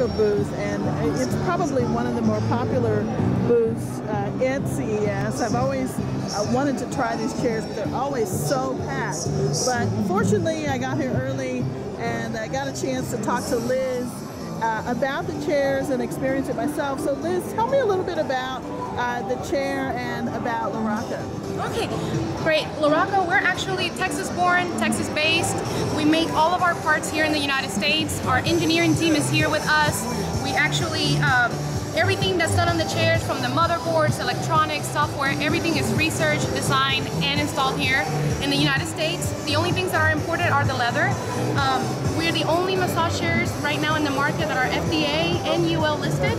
Lorocco booth, and it's probably one of the more popular booths at CES. I've always wanted to try these chairs, but they're always so packed. But fortunately, I got here early and I got a chance to talk to Liz about the chairs and experience it myself. So Liz, tell me a little bit about the chair and about Lorocco. Okay, great. Lorocco, we're actually Texas-born, Texas-based. We make all of our parts here in the United States. Our engineering team is here with us. We actually, everything that's done on the chairs, from the motherboards, electronics, software, everything is researched, designed, and installed here in the United States. The only things that are imported are the leather. We're the only massage chairs right now in the market that are FDA and UL listed.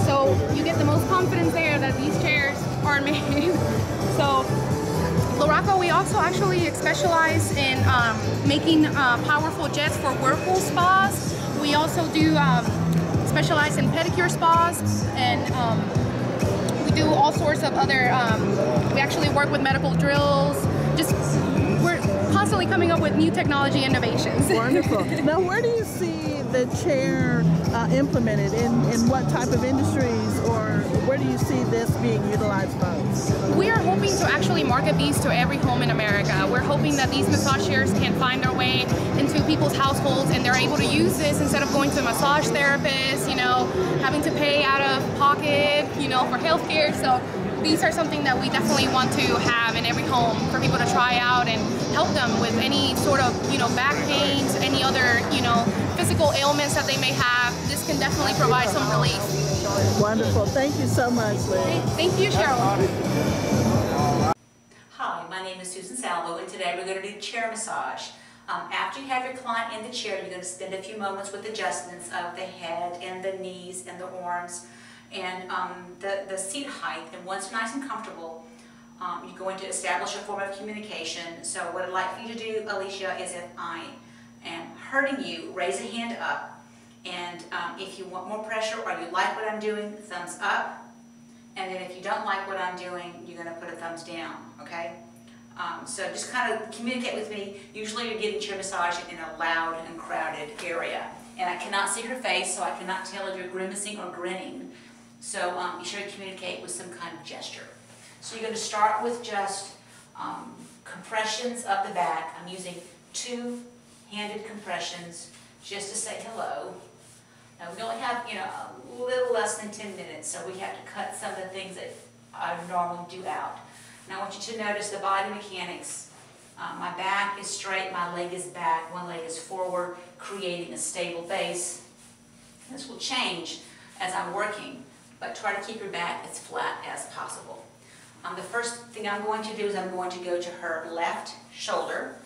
So you get the most confidence there that these chairs are made. So Lorocco, we also actually specialize in making powerful jets for whirlpool spas. We also do specialize in pedicure spas, and we do all sorts of other, we actually work with medical drills. We're constantly coming up with new technology innovations. Wonderful. Now, where do you see the chair implemented? In what type of industries, or where do you see this being utilized most? We are hoping to actually market these to every home in America. We're hoping that these massage chairs can find their way into people's households and they're able to use this instead of going to a massage therapist, you know, having to pay out of pocket, you know, for healthcare. So these are something that we definitely want to have in every home for people to try out and help them with any sort of, you know, back pains, any other, you know, physical ailments that they may have. This can definitely provide some relief. Wonderful. Thank you so much, Liz. Thank you, Cheryl. Hi, my name is Susan Salvo, and today we're going to do chair massage. After you have your client in the chair, you're going to spend a few moments with adjustments of the head and the knees and the arms and the seat height. And once you're nice and comfortable, you're going to establish a form of communication. So what I'd like for you to do, Alicia, is if I am hurting you, raise a hand up. And if you want more pressure or you like what I'm doing, thumbs up. And then if you don't like what I'm doing, you're going to put a thumbs down, okay? So just kind of communicate with me. Usually you're getting chair massage in a loud and crowded area. And I cannot see her face, so I cannot tell if you're grimacing or grinning. So be sure to communicate with some kind of gesture. So you're going to start with just compressions of the back. I'm using two-handed compressions just to say hello. Now we only have, you know, a little less than 10 minutes, so we have to cut some of the things that I normally do out. Now I want you to notice the body mechanics. My back is straight, my leg is back, one leg is forward, creating a stable base. This will change as I'm working, but try to keep your back as flat as possible. The first thing I'm going to do is I'm going to go to her left shoulder,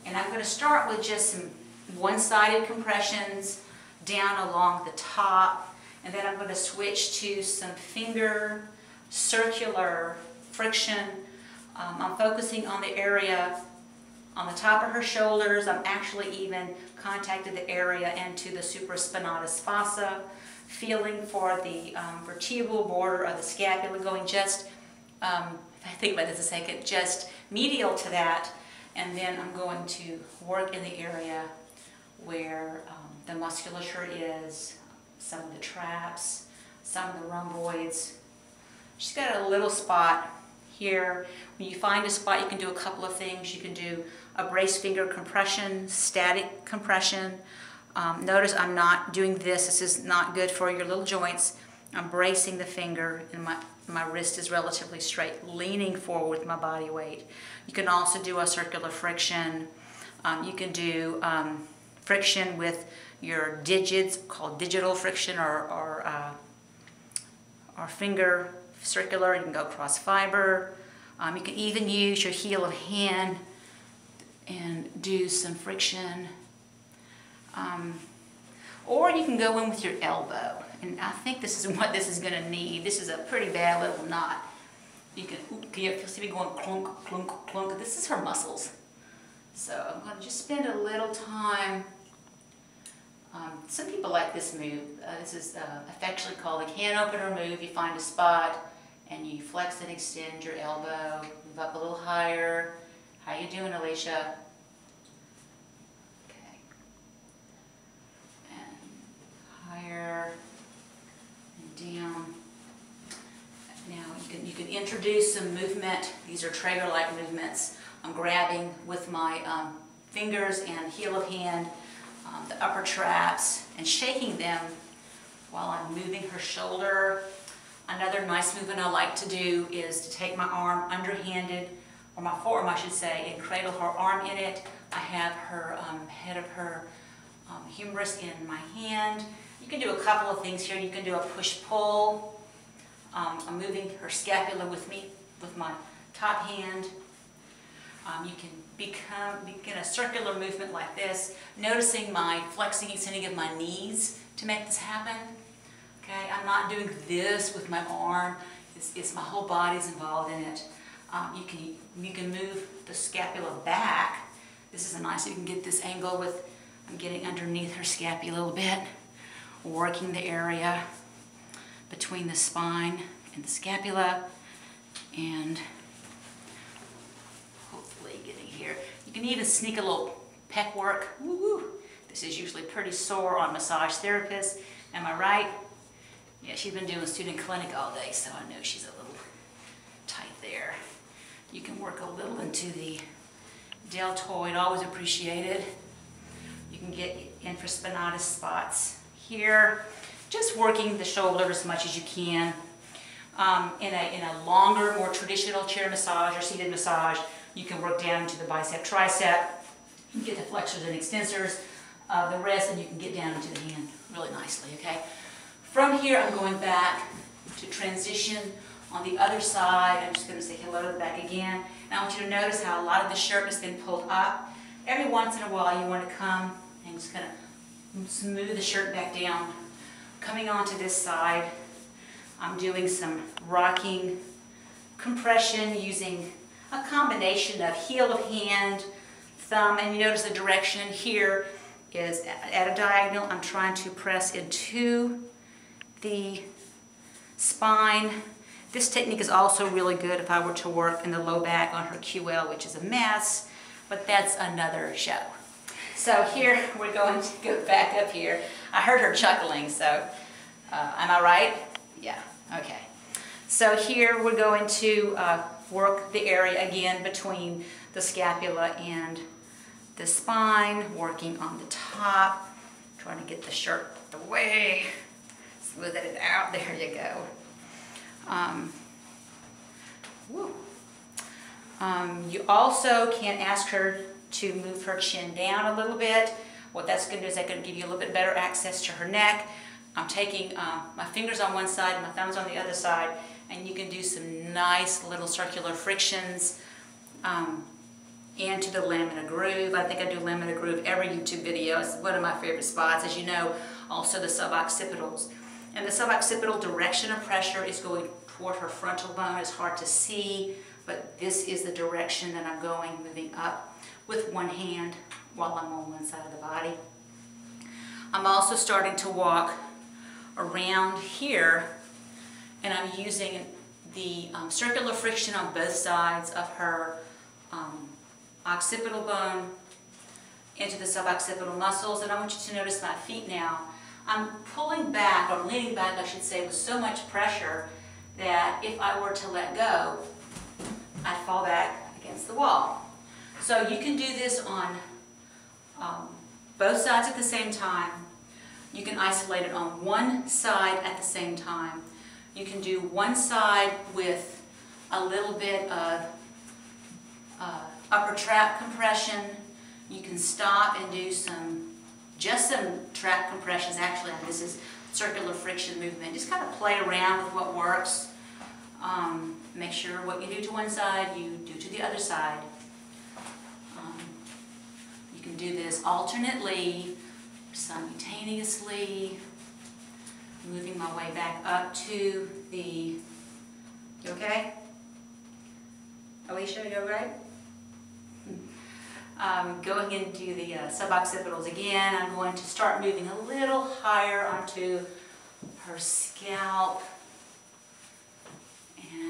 and I'm going to start with just some one-sided compressions down along the top, and then I'm going to switch to some finger circular friction. I'm focusing on the area on the top of her shoulders. I'm actually even contacted the area into the supraspinatus fossa, feeling for the vertebral border of the scapula going just, if I think about this a second, just medial to that, and then I'm going to work in the area where the musculature is, some of the traps, some of the rhomboids. She's got a little spot here. When you find a spot, you can do a couple of things. You can do a brace finger compression, static compression. Notice I'm not doing this. This is not good for your little joints. I'm bracing the finger, and my wrist is relatively straight, leaning forward with my body weight. You can also do a circular friction. You can do friction with your digits, called digital friction, or finger circular. You can go cross fiber. You can even use your heel of hand and do some friction. Or you can go in with your elbow. And I think this is what this is going to need. This is a pretty bad little knot. You can see me going clunk, clunk, clunk. This is her muscles. So I'm going to just spend a little time. Some people like this move. This is affectionately called a can opener move. You find a spot and you flex and extend your elbow. Move up a little higher. How you doing, Alicia? Okay. And higher. can introduce some movement. These are trainer-like movements. I'm grabbing with my fingers and heel of hand, the upper traps, and shaking them while I'm moving her shoulder. Another nice movement I like to do is to take my arm underhanded, or my forearm I should say, and cradle her arm in it. I have her head of her humerus in my hand. You can do a couple of things here. You can do a push-pull. I'm moving her scapula with me, with my top hand. You can begin a circular movement like this, noticing my flexing and extending of my knees to make this happen. Okay, I'm not doing this with my arm. It's my whole body's involved in it. You can move the scapula back. This is a nice, you can get this angle with, I'm getting underneath her scapula a little bit, working the area between the spine and the scapula, and hopefully getting here. You can even sneak a little pec work. Woo-woo. This is usually pretty sore on massage therapists. Am I right? Yeah, she's been doing student clinic all day, so I know she's a little tight there. You can work a little into the deltoid, always appreciated. You can get infraspinatus spots here. Just working the shoulder as much as you can. In a longer, more traditional chair massage or seated massage, you can work down into the bicep, tricep. You can get the flexors and extensors of the wrist, and you can get down into the hand really nicely, okay? From here, I'm going back to transition on the other side. I'm just going to say hello to the back again. And I want you to notice how a lot of the shirt has been pulled up. Every once in a while, you want to come and just kind of smooth the shirt back down. Coming onto this side, I'm doing some rocking compression using a combination of heel of hand, thumb, and you notice the direction here is at a diagonal. I'm trying to press into the spine. This technique is also really good if I were to work in the low back on her QL, which is a mess, but that's another show. So here we're going to go back up here. I heard her chuckling, so am I right? Yeah, okay. So here we're going to work the area again between the scapula and the spine, working on the top, trying to get the shirt away, smooth it out, there you go. You also can ask her to move her chin down a little bit. What that's going to do is that's going to give you a little bit better access to her neck. I'm taking my fingers on one side, my thumbs on the other side, and you can do some nice little circular frictions into the lamina groove. I think I do lamina groove every YouTube video. It's one of my favorite spots. As you know, also the suboccipitals. And the suboccipital direction of pressure is going toward her frontal bone. It's hard to see, but this is the direction that I'm going, moving up with one hand while I'm on one side of the body. I'm also starting to walk around here, and I'm using the circular friction on both sides of her occipital bone into the suboccipital muscles. And I want you to notice my feet now. I'm pulling back, or leaning back I should say, with so much pressure that if I were to let go, I'd fall back against the wall. So you can do this on both sides at the same time. You can isolate it on one side at the same time. You can do one side with a little bit of upper trap compression. You can stop and do just some trap compressions. Actually, this is circular friction movement. Just kind of play around with what works. Make sure what you do to one side, you do to the other side. You can do this alternately, simultaneously, moving my way back up to the, you okay? Alicia, you all right? Going into the suboccipitals again, I'm going to start moving a little higher onto her scalp,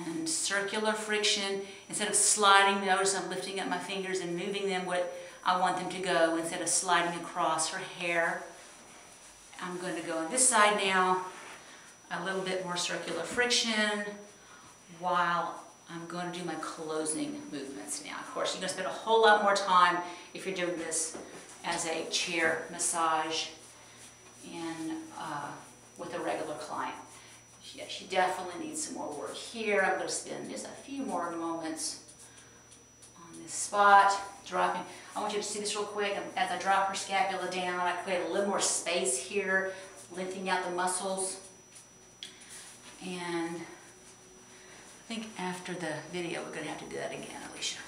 and circular friction. Instead of sliding, notice I'm lifting up my fingers and moving them where I want them to go instead of sliding across her hair. I'm going to go on this side now, a little bit more circular friction while I'm going to do my closing movements now. Of course, you're going to spend a whole lot more time if you're doing this as a chair massage and with a regular client. Yeah, she definitely needs some more work here. I'm going to spend just a few more moments on this spot, dropping. I want you to see this real quick. As I drop her scapula down, I create a little more space here, lengthening out the muscles. And I think after the video, we're going to have to do that again, Alicia.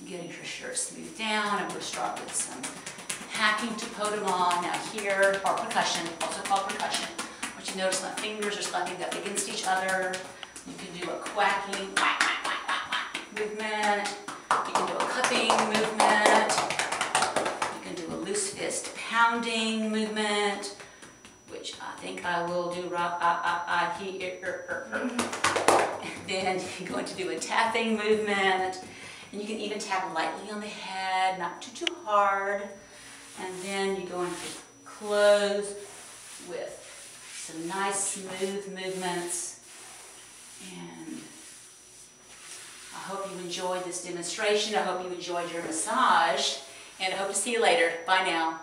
Getting her shirt smoothed down. I'm going to start with some hacking to podemon. Now here, or percussion, also called percussion. I want you to notice my fingers are slapping up against each other. You can do a quacking, whack, whack, whack, whack, whack movement. You can do a cupping movement. You can do a loose fist pounding movement, which I think I will do here. And then you're going to do a tapping movement. And you can even tap lightly on the head, not too hard. And then you're going to close with some nice smooth movements. And I hope you enjoyed this demonstration. I hope you enjoyed your massage. And I hope to see you later. Bye now.